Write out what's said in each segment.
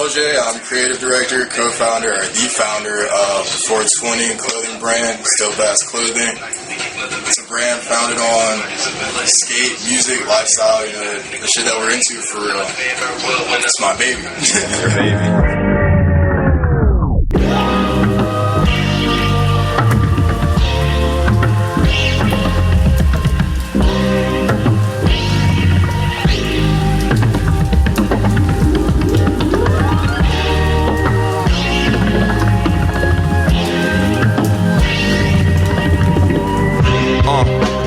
LJ. I'm creative director, co-founder, or the founder of 420 clothing brand, Still Bass Clothing. It's a brand founded on skate, music, lifestyle, the shit that we're into for real. It's my baby. Your baby.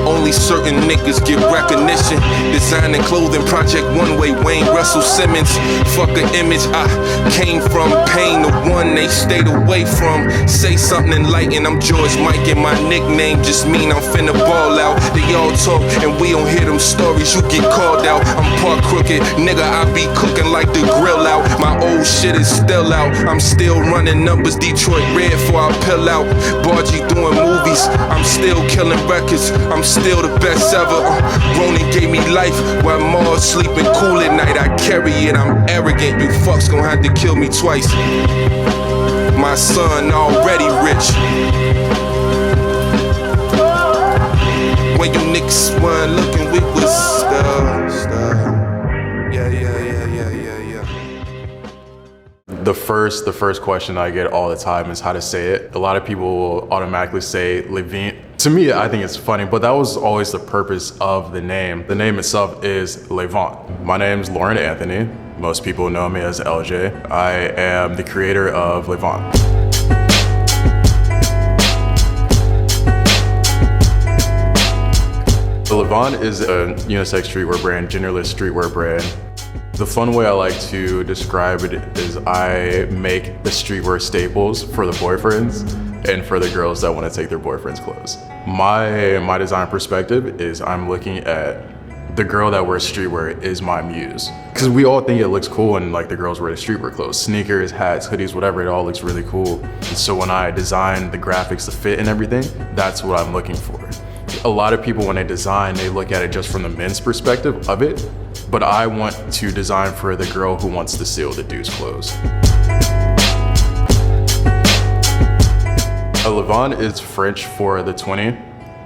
Only certain niggas get recognition. Designing clothing, Project One Way, Wayne Russell Simmons. Fuck an image, I came from pain, the one they stayed away from. Say something enlightened, I'm George Mike, and my nickname just mean I'm finna ball out. They all talk and we don't hear them stories, you get called out. I'm part crooked, nigga, I be cooking like the grill out. My old shit is still out, I'm still running numbers, Detroit red before I pill out. Bargy doing movies, I'm still killing records, I'm still the best ever. Ronan gave me life while Mars sleeping cool at night. I carry it, I'm arrogant. You fucks gon' have to kill me twice. My son already rich. When you niggas weren't looking, we was The first question I get all the time is how to say it. A lot of people will automatically say LaVingt. To me, I think it's funny, but that was always the purpose of the name. The name itself is LaVingt. My name's Lauren Anthony. Most people know me as LJ. I am the creator of LaVingt. LaVingt is a unisex streetwear brand, genderless streetwear brand. The fun way I like to describe it is I make the streetwear staples for the boyfriends and for the girls that want to take their boyfriend's clothes. My design perspective is I'm looking at the girl that wears streetwear is my muse. Because we all think it looks cool when like the girls wear the streetwear clothes. Sneakers, hats, hoodies, whatever, it all looks really cool. And so when I design the graphics, the fit and everything, that's what I'm looking for. A lot of people when they design, they look at it just from the men's perspective of it. But I want to design for the girl who wants to steal the dude's clothes. LaVingt is French for the 20.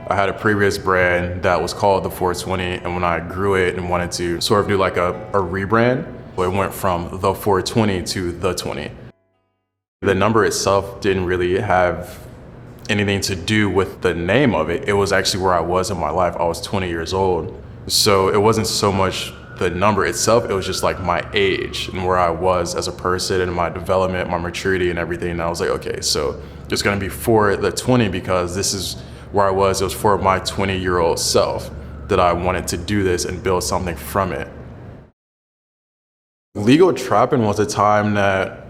I had a previous brand that was called the 420, and when I grew it and wanted to sort of do like a rebrand, it went from the 420 to the 20. The number itself didn't really have anything to do with the name of it. It was actually where I was in my life. I was 20 years old. So it wasn't so much the number itself, it was just like my age and where I was as a person and my development, my maturity and everything. And I was like, okay, so it's gonna be for the 20 because this is where I was. It was for my 20-year-old self that I wanted to do this and build something from it. Legal trapping was a time that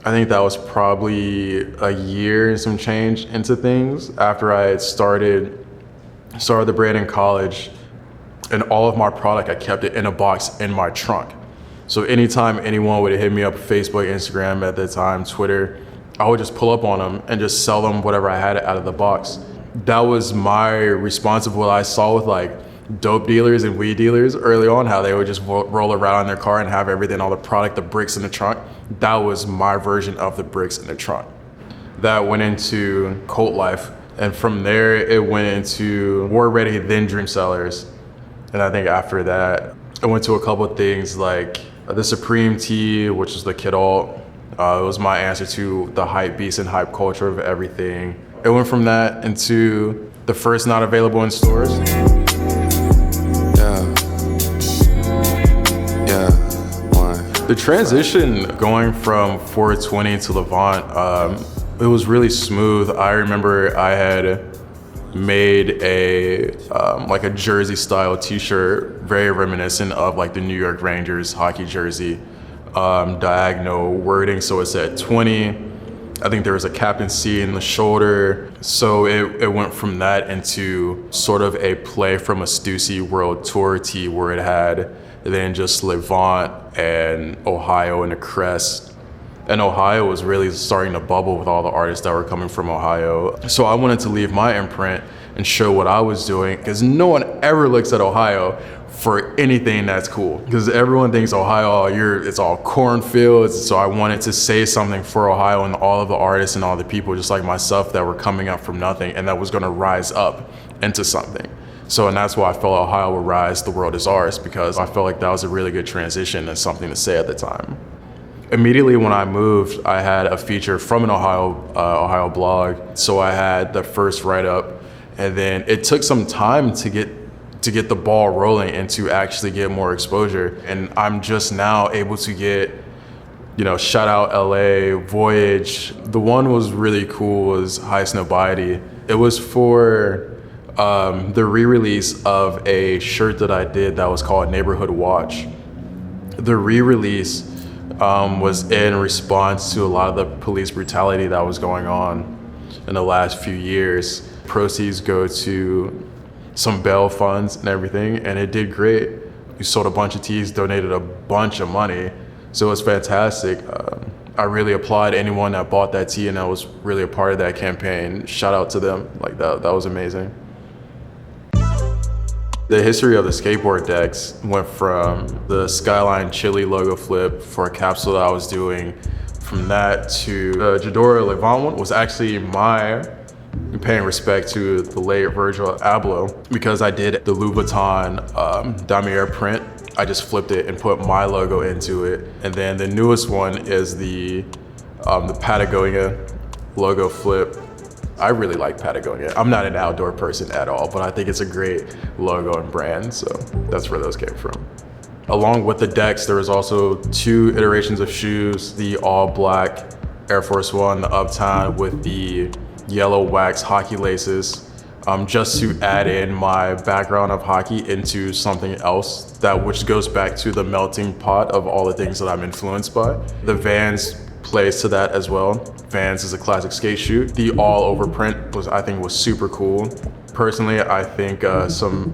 I think that was probably a year and some change into things after I had started the brand in college. And all of my product, I kept it in a box in my trunk. So anytime anyone would hit me up, Facebook, Instagram at the time, Twitter, I would just pull up on them and just sell them whatever I had out of the box. That was my response of what I saw with like dope dealers and weed dealers early on, how they would just roll around in their car and have everything, all the product, the bricks in the trunk. That was my version of the bricks in the trunk. That went into Cult Life. And from there, it went into War Ready, then Dream Sellers. And I think after that, I went to a couple of things like the Supreme Tee, which is the Kid Alt. It was my answer to the hype beast and hype culture of everything. It went from that into the first not available in stores. The transition going from 420 to LaVingt, it was really smooth. I remember I had made a like a jersey style t-shirt, very reminiscent of like the New York Rangers hockey jersey, diagonal wording, so it said 20. I think there was a Captain C in the shoulder. So it went from that into sort of a play from a Stussy World Tour tee where it had then just LaVingt and Ohio and the crest. And Ohio was really starting to bubble with all the artists that were coming from Ohio. So I wanted to leave my imprint and show what I was doing, because no one ever looks at Ohio for anything that's cool, because everyone thinks Ohio, it's all cornfields. So I wanted to say something for Ohio and all of the artists and all the people just like myself that were coming up from nothing and that was going to rise up into something. So, and that's why I felt Ohio would rise, the world is ours, because I felt like that was a really good transition and something to say at the time. Immediately when I moved, I had a feature from an Ohio blog. So I had the first write-up, and then it took some time to get the ball rolling and to actually get more exposure. And I'm just now able to get, shout out LA, Voyage. The one was really cool, was High Snobiety. It was for the re-release of a shirt that I did that was called Neighborhood Watch. The re-release was in response to a lot of the police brutality that was going on in the last few years. Proceeds go to some bail funds and everything, and it did great. We sold a bunch of tees, donated a bunch of money, so it was fantastic. I really applaud anyone that bought that tee and that was really a part of that campaign. Shout out to them, like that was amazing. The history of the skateboard decks went from the Skyline Chili logo flip for a capsule that I was doing. From that to Jadora LaVingt one was actually paying respect to the late Virgil Abloh, because I did the Louis Vuitton damier print. I just flipped it and put my logo into it. And then the newest one is the Patagonia logo flip. I really like Patagonia. I'm not an outdoor person at all, but I think it's a great logo and brand, so that's where those came from. Along with the decks, there was also 2 iterations of shoes, the all black Air Force One, the Uptown with the yellow wax hockey laces, just to add in my background of hockey into something else which goes back to the melting pot of all the things that I'm influenced by. The Vans plays to that as well. Vans is a classic skate shoe. The all over print I think was super cool. Personally, I think some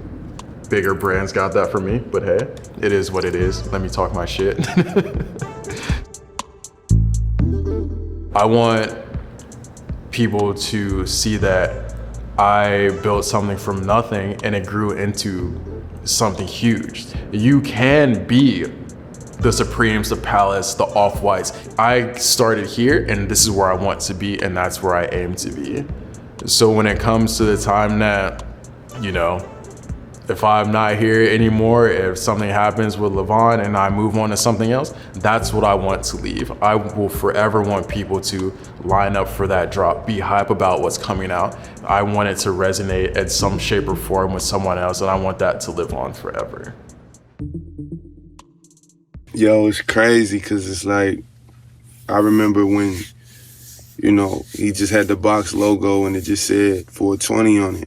bigger brands got that for me, but hey, it is what it is. Let me talk my shit. I want people to see that I built something from nothing and it grew into something huge. You can be the Supremes, the Palace, the Off-Whites. I started here and this is where I want to be, and that's where I aim to be. So when it comes to the time that, if I'm not here anymore, if something happens with LaVingt and I move on to something else, that's what I want to leave. I will forever want people to line up for that drop, be hype about what's coming out. I want it to resonate in some shape or form with someone else, and I want that to live on forever. Yo, it's crazy, because it's like, I remember when, he just had the box logo and it just said 420 on it.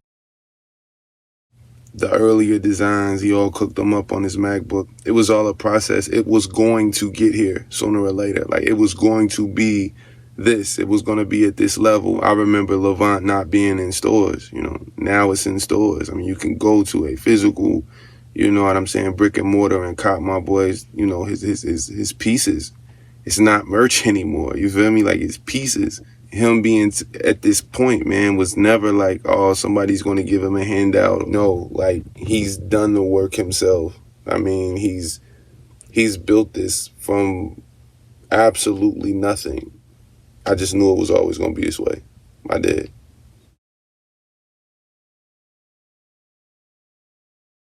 The earlier designs, he all cooked them up on his MacBook. It was all a process. It was going to get here sooner or later. Like, it was going to be this. It was going to be at this level. I remember LaVingt not being in stores. Now it's in stores. I mean, you can go to a physical, brick and mortar and cop my boys, his pieces. It's not merch anymore. You feel me? Like, it's pieces. Him being at this point, man, was never like, oh, somebody's going to give him a handout. No, like, he's done the work himself. I mean, he's built this from absolutely nothing. I just knew it was always going to be this way. I did.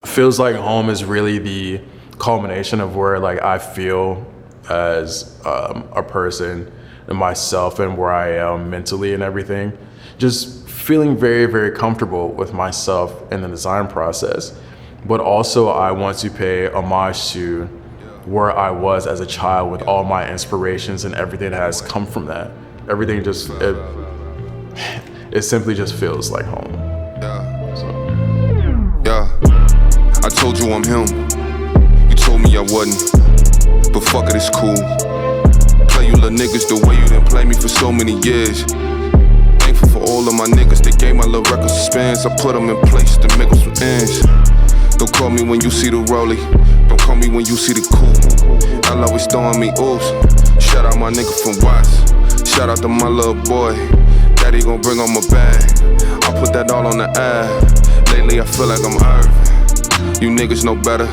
Feels like home is really the culmination of where I feel as a person and myself and where I am mentally and everything. Just feeling very, very comfortable with myself in the design process. But also I want to pay homage to where I was as a child with all my inspirations and everything that has come from that. Everything just, it simply just feels like home. Yeah, I told you I'm him. You told me I wasn't, but fuck it, it's cool. Play you little niggas the way you didn't play me for so many years. Thankful for all of my niggas that gave my little records suspense. I put them in place to make them some ends. Don't call me when you see the rollie. Don't call me when you see the coupe. I'll always throwing me oops. Shout out my nigga from Watts. Shout out to my little boy. Daddy gon' bring on my bag. I put that all on the app. Lately I feel like I'm Irvin. You niggas know better.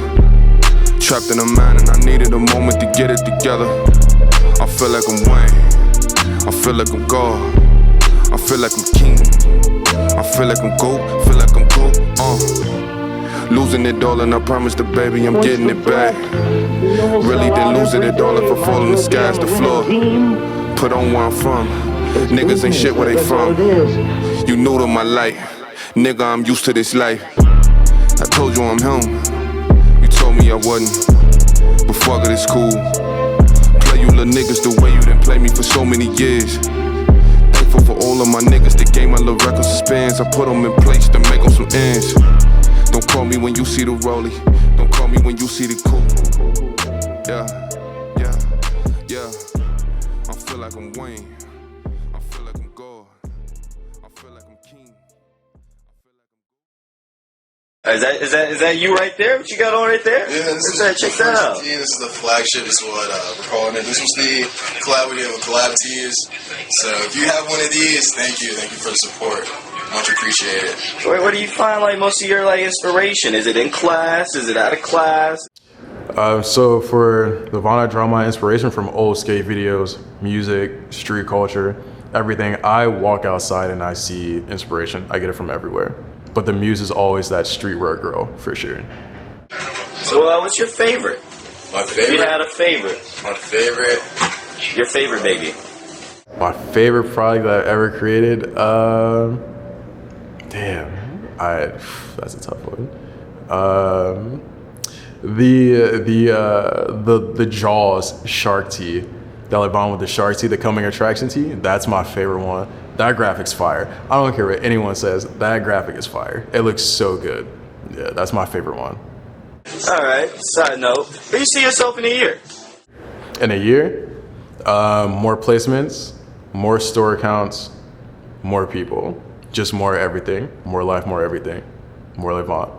Trapped in a man and I needed a moment to get it together. I feel like I'm Wayne. I feel like I'm God. I feel like I'm king. I feel like I'm goat. Feel like I'm goat. Losing it all and I promised the baby I'm getting it back. Really didn't lose it all if I fall in the sky's the floor. Put on where I'm from. Niggas ain't shit where they from. You new to my life. Nigga, I'm used to this life. I told you I'm him. You told me I wasn't. But fuck it, it's cool. Play you little niggas the way you didn't play me for so many years. Thankful for all of my niggas that gave my little records spins. I put them in place to make them some ends. Don't call me when you see the rollie. Don't call me when you see the coupe. Yeah, yeah, yeah. I feel like I'm Wayne. I feel like I'm God. I feel like I'm king. Is that you right there? What you got on right there? Yeah, this is check that out. Tee. This is the flagship. This is what we're calling it. This was the collab we did with Collab Tees. So if you have one of these, thank you. Thank you for the support. Much appreciated. Where do you find like most of your like inspiration? Is it in class? Is it out of class? So for LaVingt, I draw my inspiration from old skate videos, music, street culture, everything. I walk outside and I see inspiration. I get it from everywhere. But the muse is always that streetwear girl, for sure. So what's your favorite? My favorite? If you had a favorite. My favorite? Your favorite baby. My favorite product that I've ever created? That's a tough one. The Jaws shark tee, that LaVingt with the shark tee, the coming attraction tee, that's my favorite one. That graphic's fire. I don't care what anyone says, that graphic is fire. It looks so good. Yeah, that's my favorite one. All right, side note, where do you see yourself in a year? In a year, more placements, more store accounts, more people, just more everything, more life, more everything, more LaVingt.